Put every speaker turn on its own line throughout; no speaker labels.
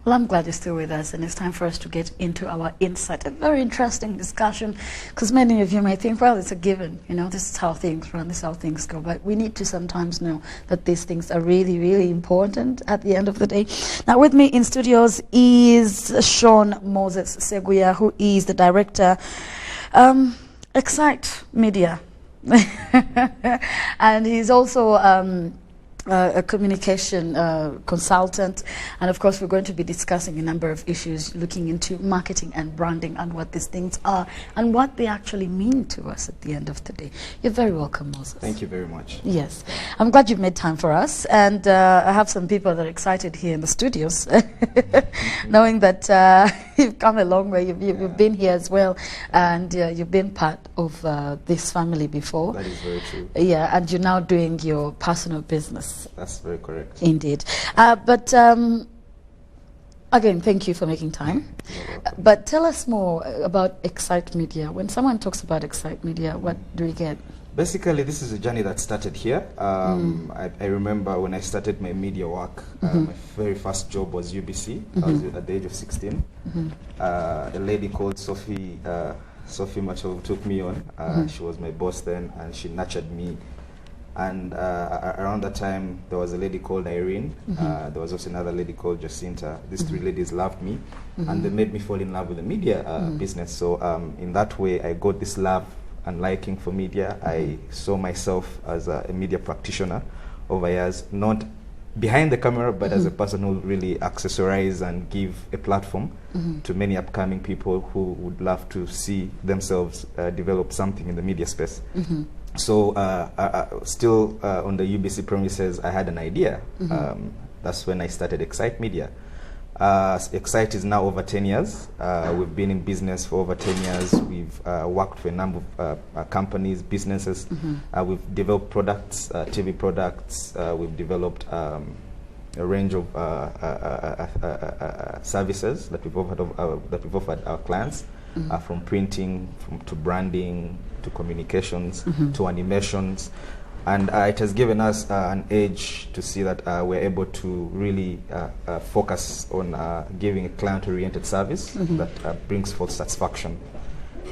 Well, I'm glad you're still with us, and it's time for us to get into our insight. A very interesting discussion, because many of you may think, well, it's a given, you know, this is how things run, this is how things go. But we need to sometimes know that these things are really, really important at the end of the day. Now, with me in studios is Sean Moses Seguya, who is the director, Excite Media. And he's also a communication consultant, and of course we're going to be discussing a number of issues looking into marketing and branding and what these things are and what they actually mean to us at the end of the day. You're very welcome, Moses.
Thank you very much.
Yes, I'm glad you've made time for us, and I have some people that are excited here in the studios knowing that you've come a long way. You've been here as well, and you've been part of this family before.
That is very true.
Yeah, and you're now doing your personal business.
That's very correct.
Indeed. But again, thank you for making time. But tell us more about Excite Media. When someone talks about Excite Media, what do we get?
Basically, this is a journey that started here. I remember when I started my media work, my very first job was UBC. I was at the age of 16. A lady called Sophie Machov took me on. She was my boss then, and she nurtured me. And around that time, there was a lady called Irene. There was also another lady called Jacinta. These three ladies loved me, and they made me fall in love with the media business. So in that way, I got this love and liking for media. I saw myself as a media practitioner over years, not behind the camera, but as a person who really accessorize and give a platform to many upcoming people who would love to see themselves develop something in the media space. So still on the UBC premises, I had an idea. That's when I started Excite Media. Excite is now over 10 years. We've been in business for over 10 years. We've worked for a number of companies, businesses. We've developed products, TV products. We've developed a range of services that we've offered our clients, from printing, to branding, to communications, to animations. And it has given us an edge to see that we're able to really focus on giving a client-oriented service that brings forth satisfaction.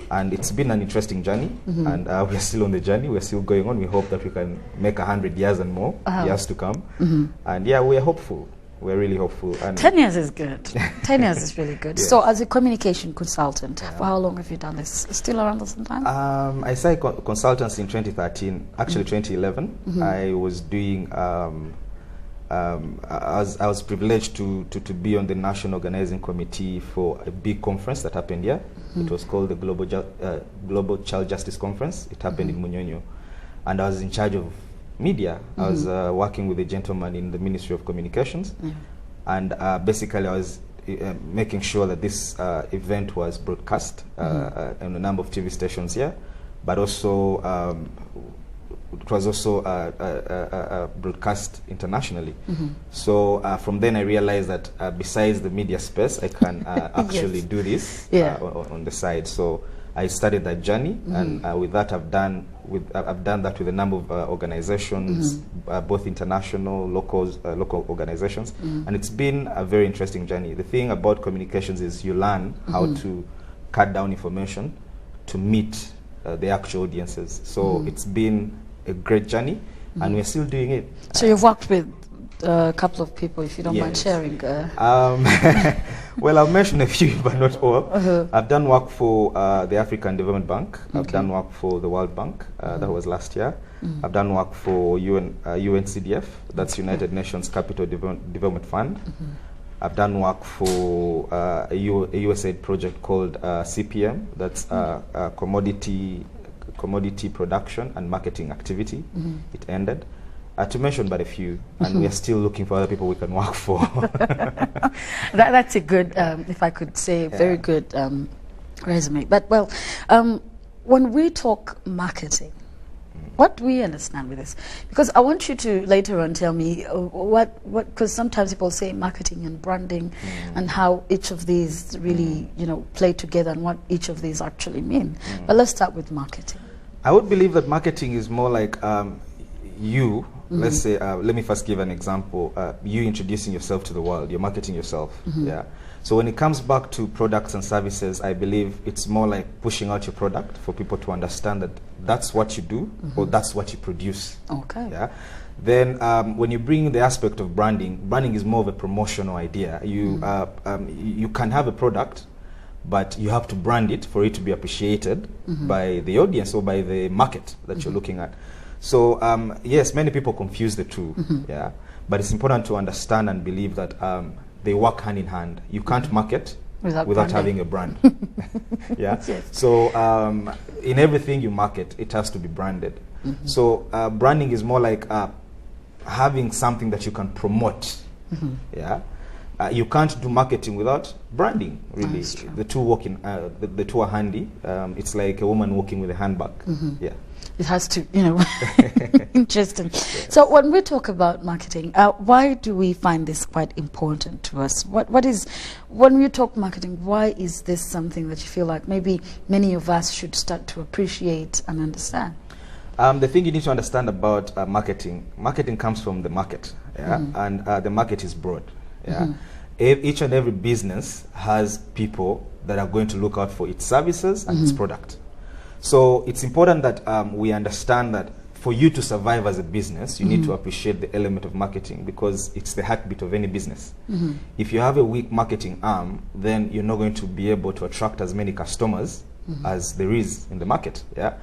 And it's been an interesting journey, and we're still on the journey. We're still going on. We hope that we can make 100 years and more years to come. And yeah, we're hopeful. We're really hopeful. And
10 years is good. 10 years is really good. Yes. So as a communication consultant, for how long have you done this? Still around the same time?
I started consultancy in 2013, actually 2011. I was doing, I was privileged to be on the national organizing committee for a big conference that happened here. It was called the Global Child Justice Conference. It happened in Munyonyo. And I was in charge of media. I was working with a gentleman in the Ministry of Communications, and basically I was making sure that this event was broadcast on a number of TV stations here, but also it was also broadcast internationally. So from then I realized that besides the media space, I can actually do this on the side. So I started that journey, and with that I've done that with a number of organizations, both international, local organizations, and it's been a very interesting journey. The thing about communications is you learn how to cut down information to meet the actual audiences. So it's been a great journey, and we're still doing it.
So you've worked with a couple of people, if you don't mind sharing.
Well, I'll mention a few, but not all. I've done work for the African Development Bank. I've done work for the World Bank. That was last year. I've done work for UNCDF, that's United Nations Capital Development Fund. I've done work for a USAID project called CPM, that's commodity production and marketing activity. It ended. To mention but a few, and we are still looking for other people we can work for.
That's a good, if I could say, very good resume. But well, when we talk marketing, what do we understand with this? Because I want you to later on tell me because sometimes people say marketing and branding and how each of these really, play together and what each of these actually mean. But let's start with marketing.
I would believe that marketing is more like you, let's say, let me first give an example. You introducing yourself to the world, you're marketing yourself. Yeah. So when it comes back to products and services, I believe it's more like pushing out your product for people to understand that that's what you do or that's what you produce.
Okay.
Yeah. Then when you bring the aspect of branding, branding is more of a promotional idea. You can have a product, but you have to brand it for it to be appreciated by the audience or by the market that you're looking at. So yes, many people confuse the two. Yeah. But it's important to understand and believe that they work hand in hand. You can't market without having a brand. Yeah. Yes. So in everything you market, it has to be branded. So branding is more like having something that you can promote. Yeah. You can't do marketing without branding. Really, the two work in the two are handy. It's like a woman walking with a handbag. Yeah.
It has to, interesting. Yeah. So when we talk about marketing, why do we find this quite important to us? What is, when we talk marketing, why is this something that you feel like maybe many of us should start to appreciate and understand?
The thing you need to understand about marketing comes from the market, yeah? And the market is broad. Yeah? Each and every business has people that are going to look out for its services and its product. So it's important that we understand that for you to survive as a business, you need to appreciate the element of marketing, because it's the heartbeat of any business. If you have a weak marketing arm, then you're not going to be able to attract as many customers as there is in the market. Yeah.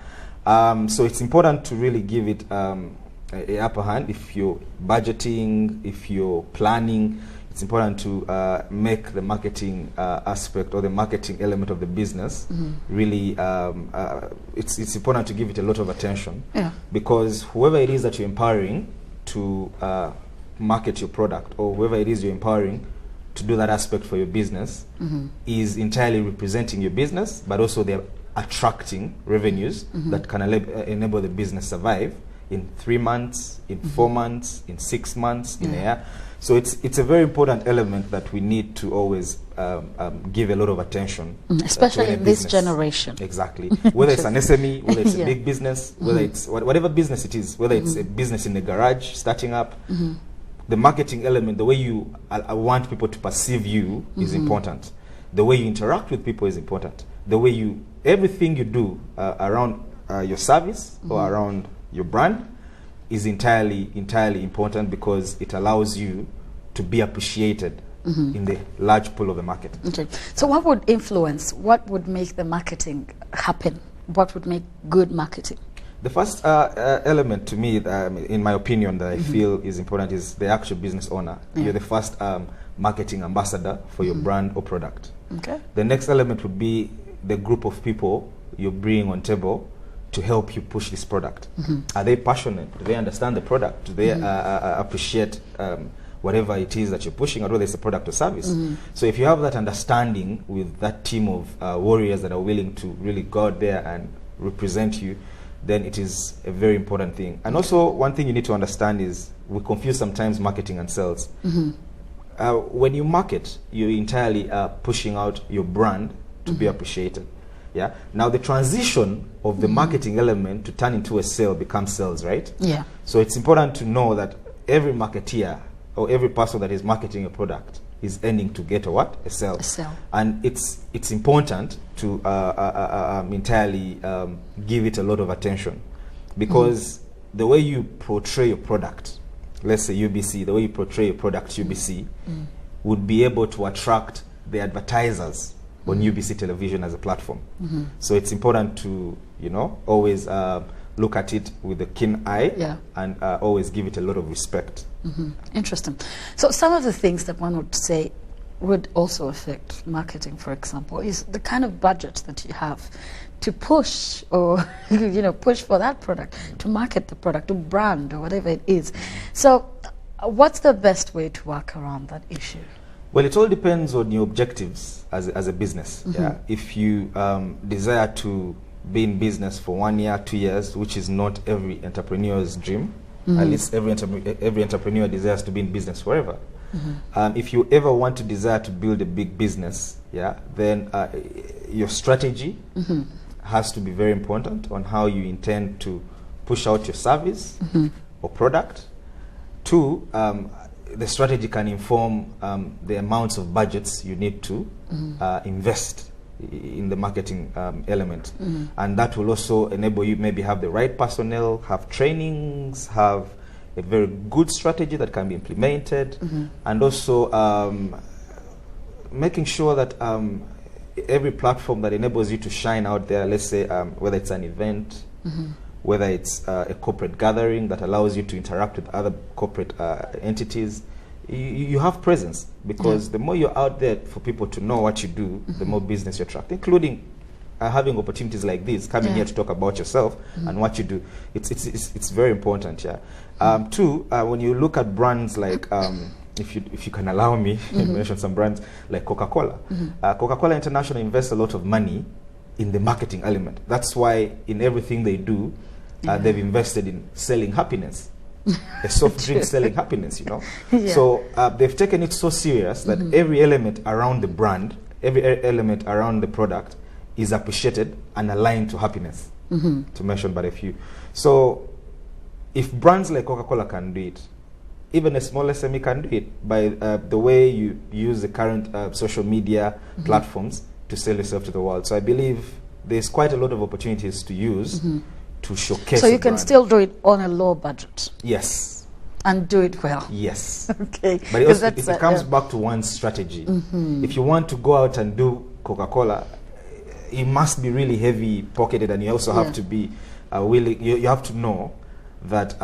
So it's important to really give it a upper hand. If you're budgeting, if you're planning, it's important to make the marketing aspect or the marketing element of the business really, it's important to give it a lot of attention, because whoever it is that you're empowering to market your product, or whoever it is you're empowering to do that aspect for your business, is entirely representing your business, but also they're attracting revenues that can enable the business survive in 3 months, in 4 months, in 6 months, in a year. So it's a very important element that we need to always give a lot of attention,
especially in this generation.
Exactly. Whether it's an SME, whether it's a big business, whether it's whatever business it is, whether it's a business in the garage starting up, the marketing element, the way you want people to perceive you is important. The way you interact with people is important. The way everything you do around your service or around your brand is entirely important, because it allows you to be appreciated in the large pool of the market.
Okay. So what would make the marketing happen? What would make good marketing?
The first element to me, in my opinion, that I feel is important is the actual business owner. You're the first marketing ambassador for your brand or product.
Okay.
The next element would be the group of people you're bringing on table to help you push this product. Are they passionate? Do they understand the product? Do they appreciate whatever it is that you're pushing, or whether it's a product or service? So if you have that understanding with that team of warriors that are willing to really go out there and represent you, then it is a very important thing. And also, one thing you need to understand is we confuse sometimes marketing and sales. When you market, you're entirely pushing out your brand to be appreciated. Yeah. Now the transition of the marketing element to turn into a sale becomes sales, right?
Yeah.
So it's important to know that every marketeer or every person that is marketing a product is ending to get a sale.
A sale.
And it's important to entirely give it a lot of attention, because the way you portray your product, let's say UBC, the way you portray your product UBC would be able to attract the advertisers on UBC television as a platform. So it's important to, always look at it with a keen eye and always give it a lot of respect.
Interesting. So some of the things that one would say would also affect marketing, for example, is the kind of budget that you have to push or push for that product, to market the product, to brand or whatever it is. So what's the best way to work around that issue?
Well, it all depends on your objectives as a business. Yeah. If you desire to be in business for 1 year, 2 years, which is not every entrepreneur's dream, at least every entrepreneur desires to be in business forever. If you ever want to desire to build a big business, then your strategy has to be very important on how you intend to push out your service, or product. Two, the strategy can inform the amounts of budgets you need to invest in the marketing element. And that will also enable you maybe have the right personnel, have trainings, have a very good strategy that can be implemented, and also making sure that every platform that enables you to shine out there, let's say whether it's an event, whether it's a corporate gathering that allows you to interact with other corporate entities, you have presence, because the more you're out there for people to know what you do, the more business you attract, including having opportunities like this, coming here to talk about yourself and what you do. It's very important. Two, when you look at brands like, if you can allow me, mention some brands like Coca-Cola. Coca-Cola International invests a lot of money in the marketing element. That's why in everything they do, they've invested in selling happiness. A soft drink selling happiness, you know. So they've taken it so serious that every element around the brand, every element around the product is appreciated and aligned to happiness, to mention but a few. So if brands like Coca-Cola can do it, even a small SME can do it by the way you use the current social media platforms to sell yourself to the world. So I believe there's quite a lot of opportunities to use to showcase.
So you can still do it on a low budget.
Yes.
And do it well.
Yes.
Okay.
But it, also, it comes back to one's strategy. If you want to go out and do Coca-Cola, you must be really heavy pocketed, and you also have to be willing. You have to know that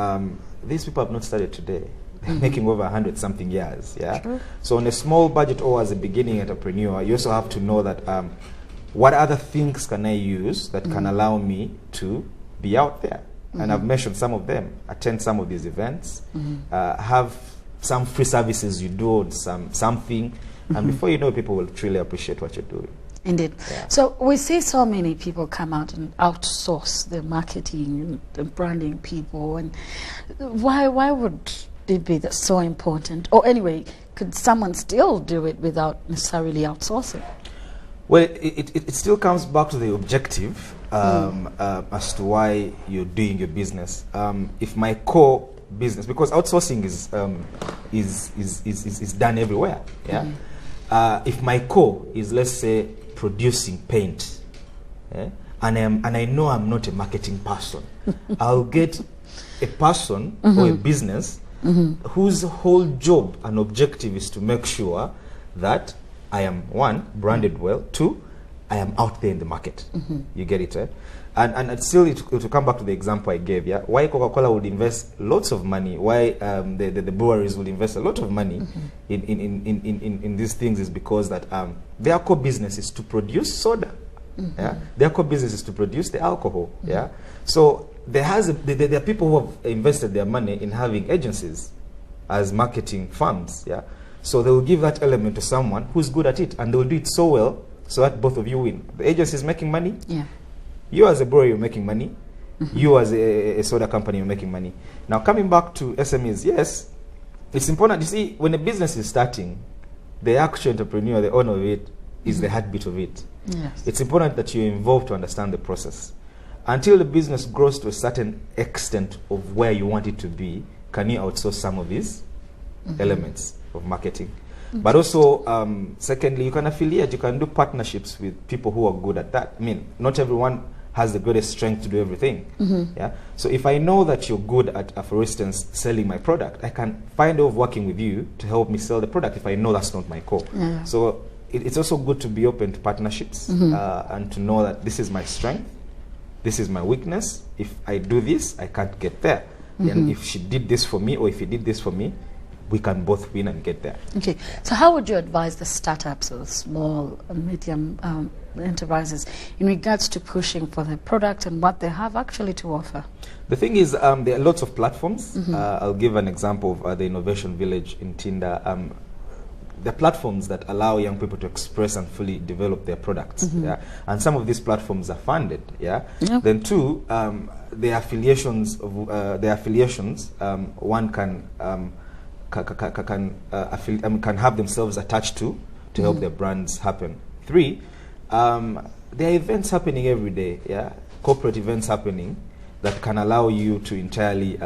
these people have not started today. They're making over 100-something years.
True.
So on a small budget or as a beginning entrepreneur, you also have to know that what other things can I use that can allow me to be out there. And I've mentioned some of them. Attend some of these events, have some free services you do, or something, and before you know, people will truly appreciate what you're doing.
Indeed. So we see so many people come out and outsource the marketing and the branding people, and why would it be that so important? Or anyway, could someone still do it without necessarily outsourcing?
Well, it still comes back to the objective as to why you're doing your business. If my core business, because outsourcing is done everywhere. If my core is, let's say, producing paint, and I know I'm not a marketing person, I'll get a person or a business whose whole job and objective is to make sure that I am, one, branded well, two, I am out there in the market. You get it, And still, to come back to the example I gave, why Coca-Cola would invest lots of money, why the breweries would invest a lot of money in these things is because that their core business is to produce soda. Their core business is to produce the alcohol. So there are people who have invested their money in having agencies as marketing firms. So they will give that element to someone who's good at it, and they will do it so well so that both of you win. The agency is making money. You as a brewer, you're making money. You as a soda company, you're making money. Now, coming back to SMEs, yes, it's important. You see, when a business is starting, the actual entrepreneur, the owner of it, is the heartbeat of it. It's important that you're involved to understand the process. Until the business grows to a certain extent of where you want it to be, can you outsource some of these elements of marketing? But also, secondly, you can affiliate, you can do partnerships with people who are good at that. I mean, not everyone has the greatest strength to do everything. So if I know that you're good at, for instance, selling my product, I can find a way of working with you to help me sell the product if I know that's not my core. So it's also good to be open to partnerships and to know that this is my strength, this is my weakness. If I do this, I can't get there. And if she did this for me, or if he did this for me, we can both win and get there.
Okay, so how would you advise the startups or the small and medium enterprises in regards to pushing for the product and what they have actually to offer?
The thing is, there are lots of platforms. I'll give an example of the Innovation Village in Tinder. The platforms that allow young people to express and fully develop their products. And some of these platforms are funded. Then two, the affiliations. One can have themselves attached to help their brands happen. Three, there are events happening every day, corporate events happening that can allow you to entirely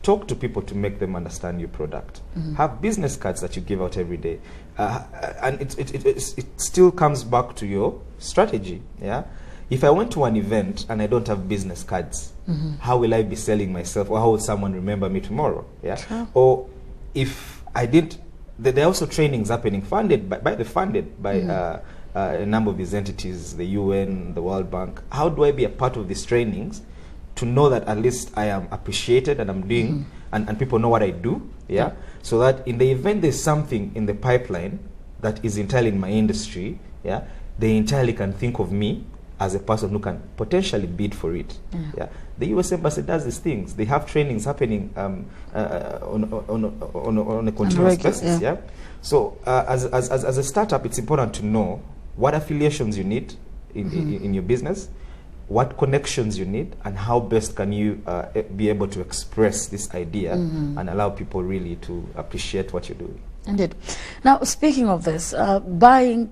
talk to people to make them understand your product. Have business cards that you give out every day. And it still comes back to your strategy. Yeah. If I went to an event and I don't have business cards, how will I be selling myself, or how will someone remember me tomorrow? Yeah.
Sure.
Or if I didn't, there are also trainings happening funded by a number of these entities, the UN, the World Bank. How do I be a part of these trainings to know that at least I am appreciated and I'm doing, and people know what I do, yeah? So that in the event there's something in the pipeline that is entirely in my industry, yeah, they entirely can think of me as a person who can potentially bid for it. Yeah. The US Embassy does these things. They have trainings happening on a continuous basis. Yeah. So as a startup, it's important to know what affiliations you need in your business, what connections you need, and how best can you be able to express this idea and allow people really to appreciate what you're doing.
Indeed. Now, speaking of this, buying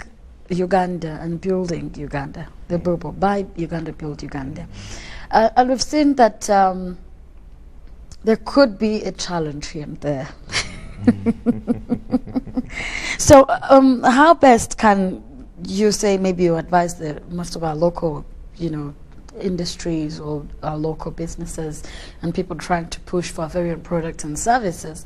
Uganda and building Uganda, the Bobo, buy Uganda, build Uganda. And we've seen that there could be a challenge here and there. So how best can you say, maybe you advise most of our local, industries or our local businesses and people trying to push for various products and services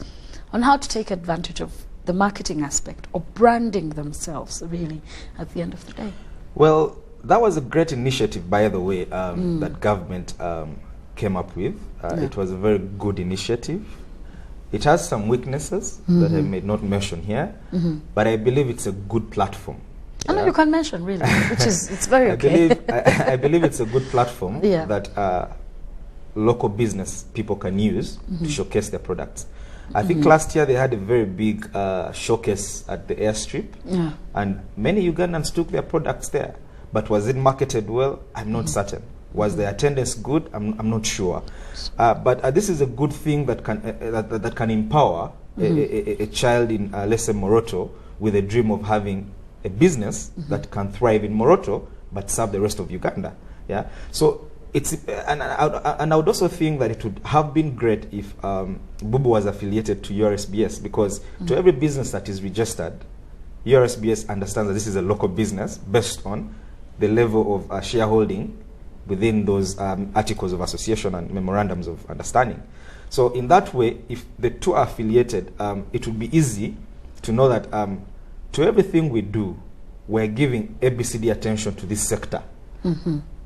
on how to take advantage of the marketing aspect or branding themselves, really, at the end of the day?
Well, that was a great initiative, by the way, that government came up with. It was a very good initiative. It has some weaknesses that I may not mention here, but I believe it's a good platform.
I know you can mention, really, which is, it's very okay.
I believe it's a good platform that local business people can use to showcase their products. I think last year they had a very big showcase at the airstrip, and many Ugandans took their products there. But was it marketed well? I'm not certain. Was the attendance good? I'm not sure. But this is a good thing that can empower a child in, let's say, Moroto, with a dream of having a business that can thrive in Moroto but serve the rest of Uganda. Yeah. So it's and I would also think that it would have been great if Bubu was affiliated to URSBS, because to every business that is registered, URSBS understands that this is a local business based on the level of shareholding within those articles of association and memorandums of understanding. So in that way, if the two are affiliated, it would be easy to know that to everything we do, we're giving ABCD attention to this sector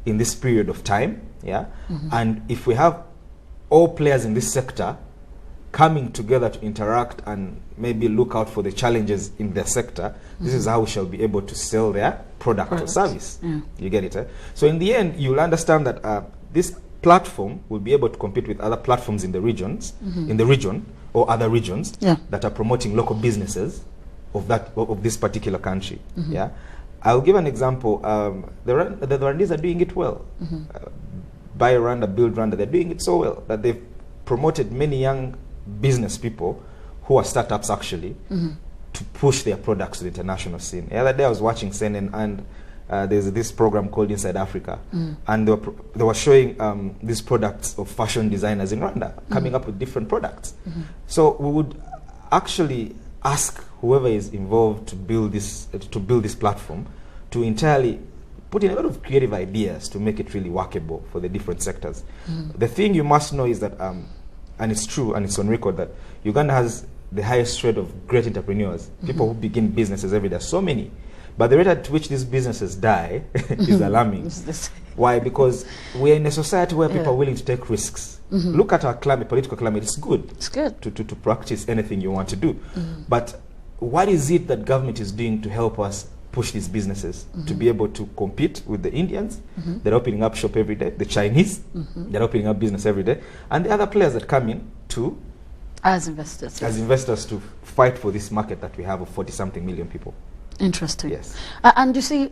in this period of time. Yeah. And if we have all players in this sector coming together to interact and maybe look out for the challenges in their sector, this is how we shall be able to sell their product or service. You get it? Eh? So in the end, you'll understand that this platform will be able to compete with other platforms in the regions, in the region or other regions that are promoting local businesses of this particular country. Yeah. I'll give an example. The Rwandese are doing it well. Buy Rwanda, build Rwanda. They're doing it so well that they've promoted many young business people who are startups actually to push their products to the international scene. The other day I was watching CNN, and there's this program called Inside Africa, and they were showing these products of fashion designers in Rwanda coming up with different products. So we would actually ask whoever is involved to build this platform to entirely put in a lot of creative ideas to make it really workable for the different sectors. The thing you must know is that, and it's true and it's on record, that Uganda has the highest rate of great entrepreneurs, people who begin businesses every day, so many. But the rate at which these businesses die is alarming. Why? Because we're in a society where people are willing to take risks. Look at our climate, political climate. It's good. It's good to practice anything you want to do. But what is it that government is doing to help us push these businesses to be able to compete with the Indians that are opening up shop every day, the Chinese that are opening up business every day, and the other players that come in to
as investors
to fight for this market that we have of 40-something million people.
Interesting.
Yes.
And you see,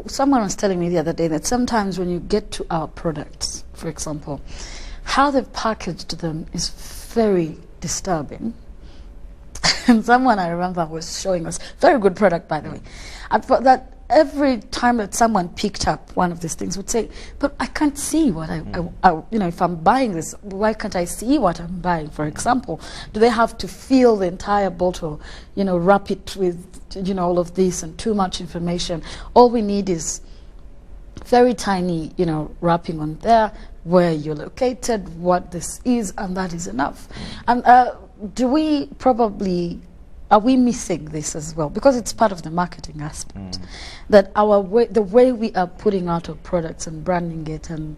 someone was telling me the other day that sometimes when you get to our products, for example, how they've packaged them is very disturbing. And someone I remember was showing us, very good product by the way, and for that every time that someone picked up one of these things would say, but I can't see what I if I'm buying this, why can't I see what I'm buying? For example, do they have to fill the entire bottle, wrap it with, all of this and too much information? All we need is very tiny, wrapping on there, where you're located, what this is, and that is enough. And are we missing this as well? Because it's part of the marketing aspect. That the way we are putting out our products and branding it and,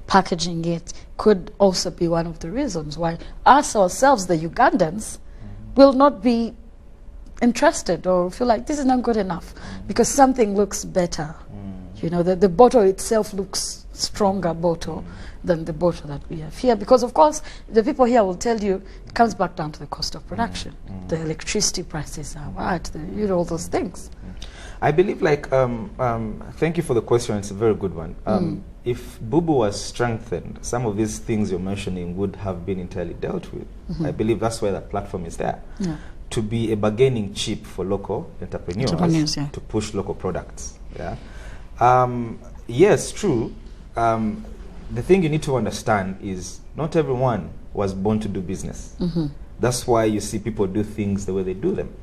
packaging it could also be one of the reasons why ourselves, the Ugandans, will not be interested or feel like this is not good enough because something looks better. The bottle itself looks stronger bottle than the bottle that we have here, because of course the people here will tell you it comes back down to the cost of production. The electricity prices are what, all those things.
I believe, thank you for the question, it's a very good one. If Bubu was strengthened, some of these things you're mentioning would have been entirely dealt with. I believe that's why that platform is there. To be a bargaining chip for local entrepreneurs to push local products. Yes, true. The thing you need to understand is not everyone was born to do business. That's why you see people do things the way they do them.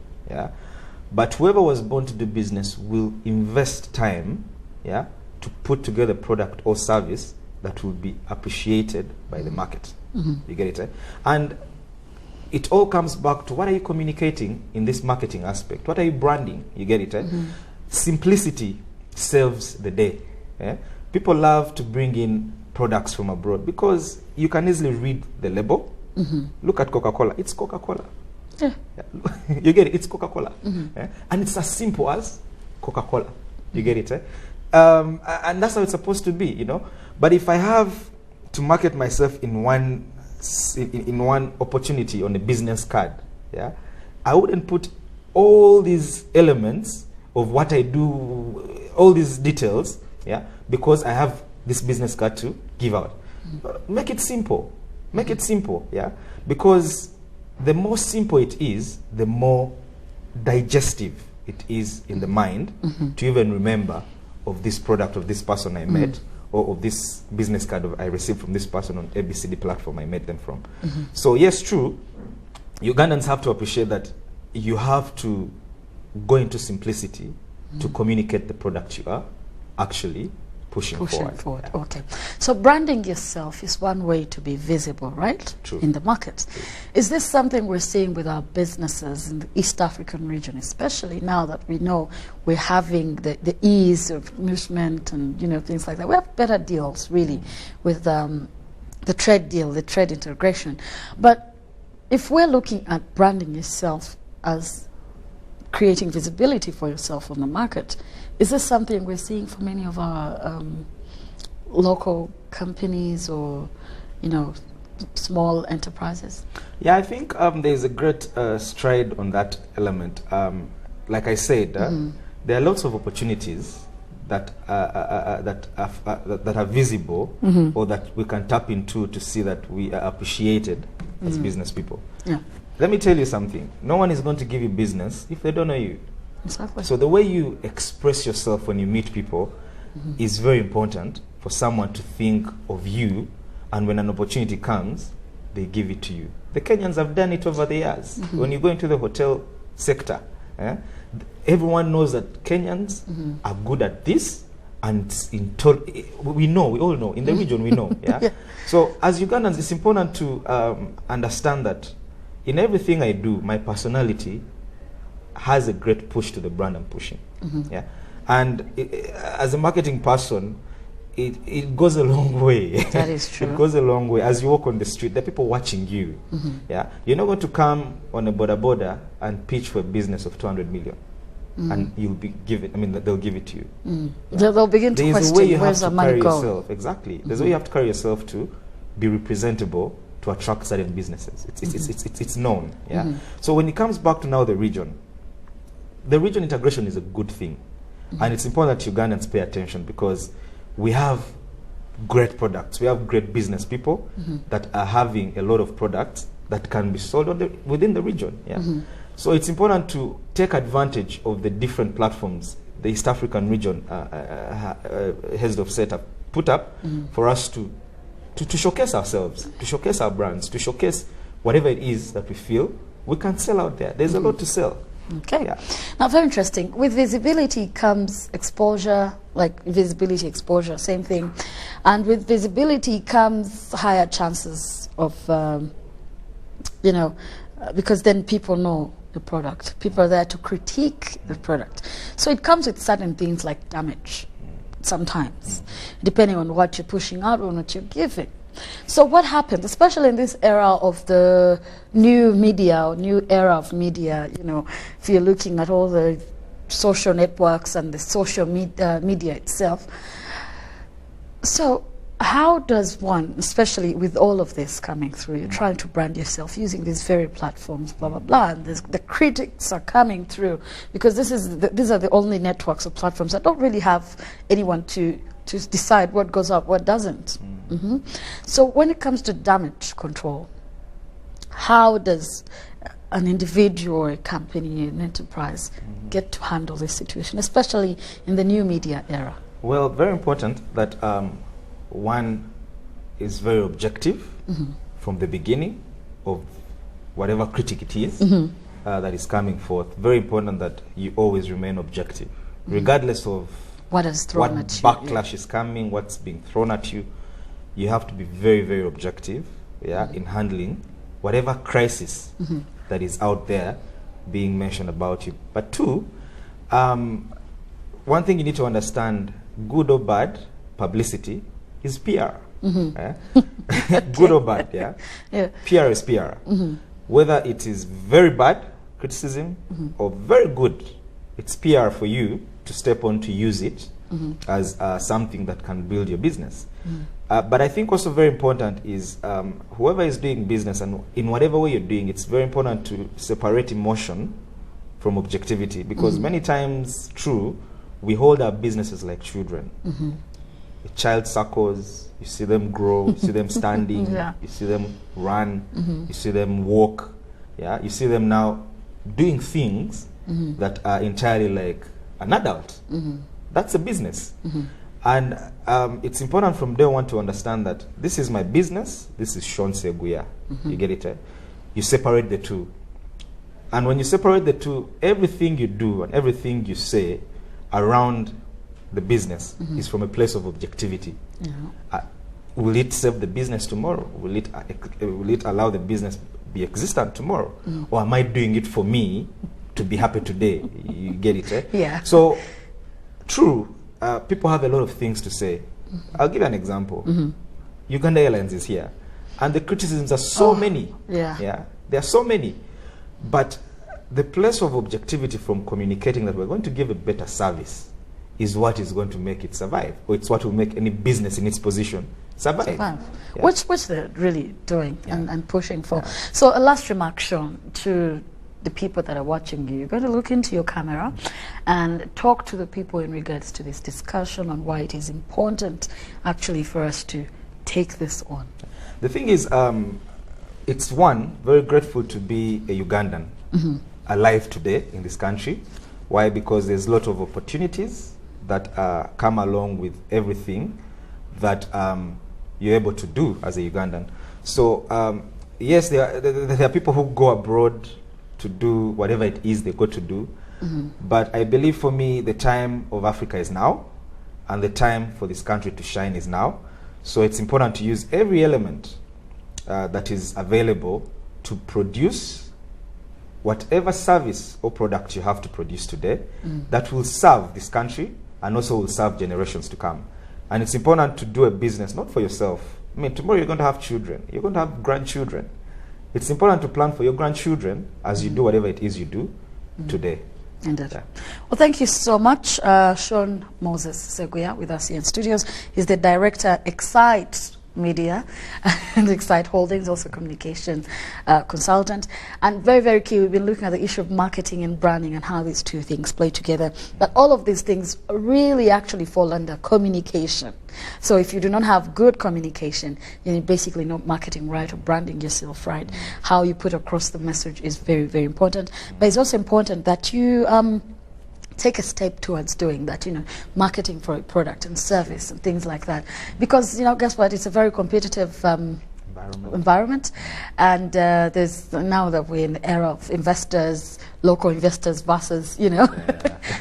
But whoever was born to do business will invest time to put together a product or service that will be appreciated by the market. You get it? And it all comes back to what are you communicating in this marketing aspect? What are you branding? You get it? Simplicity saves the day. People love to bring in products from abroad because you can easily read the label. Look at Coca-Cola. It's Coca-Cola. You get it? It's Coca-Cola. And it's as simple as Coca-Cola. You get it? And that's how it's supposed to be, But if I have to market myself in one opportunity on a business card, I wouldn't put all these elements of what I do, all these details, because I have this business card to give out. Make it simple. Make it simple, because the more simple it is, the more digestive it is in the mind to even remember of this product of this person I met, or of this business card I received from this person on ABCD platform I met them from. So yes, true, Ugandans have to appreciate that you have to go into simplicity to communicate the product you are actually pushing forward.
Okay. So branding yourself is one way to be visible, right?
True.
In the market.
True.
Is this something we're seeing with our businesses in the East African region, especially now that we know we're having the ease of movement and things like that? We have better deals really with the trade deal, the trade integration. But if we're looking at branding yourself as creating visibility for yourself on the market, is this something we're seeing for many of our local companies or, small enterprises?
Yeah, I think there's a great stride on that element. Like I said, there are lots of opportunities that are visible or that we can tap into to see that we are appreciated as business people. Let me tell you something. No one is going to give you business if they don't know you.
Exactly.
So the way you express yourself when you meet people is very important for someone to think of you, and when an opportunity comes, they give it to you. The Kenyans have done it over the years. When you go into the hotel sector, everyone knows that Kenyans are good at this, and we all know, in the region we know. So as Ugandans, it's important to understand that in everything I do, my personality has a great push to the brand I'm pushing. And as a marketing person, it goes a long way.
That is true.
It goes a long way. As you walk on the street, there are people watching you. You're not going to come on a border and pitch for a business of 200 million. And you'll be they'll give it to you.
They'll begin to question where's the money going.
Exactly. There's a way you have to carry yourself to be representable to attract certain businesses. It's known. So when it comes back to now the region integration is a good thing. And it's important that Ugandans pay attention, because we have great products. We have great business people that are having a lot of products that can be sold within the region. So it's important to take advantage of the different platforms the East African region heads of setup put up for us to showcase ourselves, to showcase our brands, to showcase whatever it is that we feel we can sell out there. There's a lot to sell.
Okay.
Yeah.
Now, very interesting. With visibility comes exposure, like visibility, exposure, same thing. And with visibility comes higher chances of, because then people know the product. People are there to critique the product. So it comes with certain things like damage, sometimes, depending on what you're pushing out or what you're giving. So what happens, especially in this era of the new media, or new era of media, if you're looking at all the social networks and the social media itself. So how does one, especially with all of this coming through, you're trying to brand yourself using these very platforms, blah, blah, blah, and the critics are coming through, because these are the only networks or platforms that don't really have anyone to decide what goes up, what doesn't. So when it comes to damage control, how does an individual or a company, an enterprise, get to handle this situation, especially in the new media era?
Well, very important that one is very objective from the beginning of whatever critic it is that is coming forth. Very important that you always remain objective, regardless of
what
backlash is coming, what's being thrown at you. You have to be very, very objective, in handling whatever crisis that is out there being mentioned about you. But two, one thing you need to understand, good or bad publicity is PR. Good or bad, PR is PR. Whether it is very bad criticism or very good, it's PR for you to step on to use it as something that can build your business. But I think also very important is whoever is doing business, and in whatever way you're doing, it's very important to separate emotion from objectivity, because many times, we hold our businesses like children. A child suckles, you see them grow, you see them standing, you see them run, you see them walk, you see them now doing things that are entirely like an adult. That's a business. And it's important from day one to understand that this is my business, this is Sean Seguya. You get it? You separate the two. And when you separate the two, everything you do and everything you say around the business is from a place of objectivity. Will it serve the business tomorrow? Will it allow the business be existent tomorrow? Or am I doing it for me to be happy today? You get it? So, people have a lot of things to say. I'll give you an example. Uganda Airlines is here, and the criticisms are so many. There are so many. But the place of objectivity from communicating that we're going to give a better service is what is going to make it survive, or it's what will make any business in its position survive.
Which they're really doing and pushing for. So a last remark, Sean, to the people that are watching you. You're going to look into your camera and talk to the people in regards to this discussion on why it is important actually for us to take this on.
The thing is, it's very grateful to be a Ugandan alive today in this country. Why? Because there's a lot of opportunities that come along with everything that you're able to do as a Ugandan. So yes, there are people who go abroad to do whatever it is they go to do. But I believe for me, the time of Africa is now, and the time for this country to shine is now. So it's important to use every element that is available to produce whatever service or product you have to produce today that will serve this country and also will serve generations to come. And it's important to do a business not for yourself. I mean, tomorrow you're going to have children, you're going to have grandchildren. It's important to plan for your grandchildren as you do whatever it is you do today.
Indeed. Well, thank you so much, Sean Moses Seguya, with us here in studios. He's the director, Excite Media and Excite Holdings, also communication consultant. And very, very key, we've been looking at the issue of marketing and branding and how these two things play together. But all of these things really actually fall under communication. So if you do not have good communication, you're basically not marketing right or branding yourself right. How you put across the message is very, very important. But it's also important that you take a step towards doing that, marketing for a product and service and things like that. Because, guess what? It's a very competitive environment. And there's, now that we're in the era of investors, local investors versus,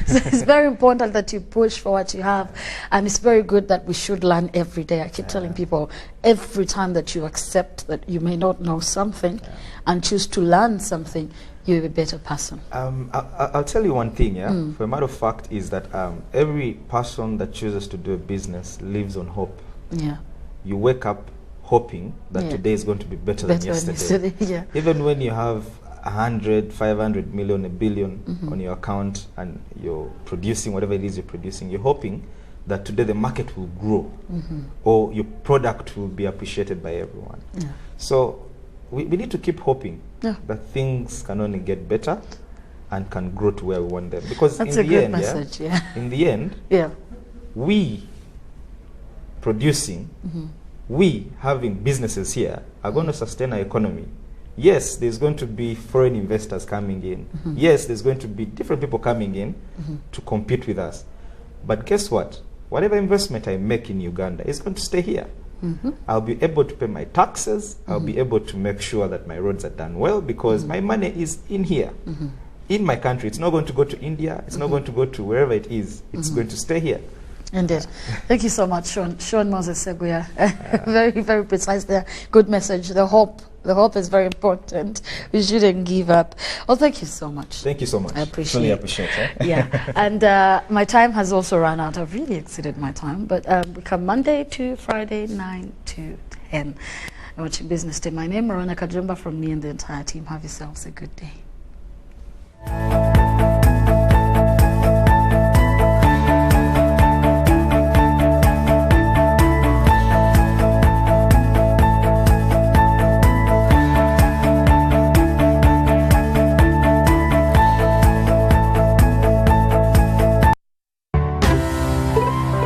so it's very important that you push for what you have. And it's very good that we should learn every day. I keep telling people, every time that you accept that you may not know something and choose to learn something, you're a better person.
I'll tell you one thing, For a matter of fact, is that every person that chooses to do a business lives on hope.
Yeah.
You wake up hoping that today is going to be better than yesterday. Even when you have 100, 500 million, a billion on your account and you're producing whatever it is you're producing, you're hoping that today the market will grow or your product will be appreciated by everyone.
Yeah.
So we need to keep hoping that things can only get better and can grow to where we want them. Because
that's
in
a
the
good
end,
message,
in the end, we producing, we having businesses here are going to sustain our economy. Yes, there's going to be foreign investors coming in. Yes, there's going to be different people coming in to compete with us. But guess what? Whatever investment I make in Uganda is going to stay here. I'll be able to pay my taxes. I'll be able to make sure that my roads are done well because my money is in here, in my country. It's not going to go to India. It's not going to go to wherever it is. It's going to stay here.
Indeed. Thank you so much, Sean Moses Seguya. Very, very precise there. Good message. The hope is very important. We shouldn't give up. Well, thank you so much.
Thank you so much.
I appreciate
Really appreciate it.
Yeah. And my time has also run out. I've really exceeded my time. But we come Monday to Friday, 9 to 10. Watching Business Day. My name is Marona Kajumba from me and the entire team. Have yourselves a good day.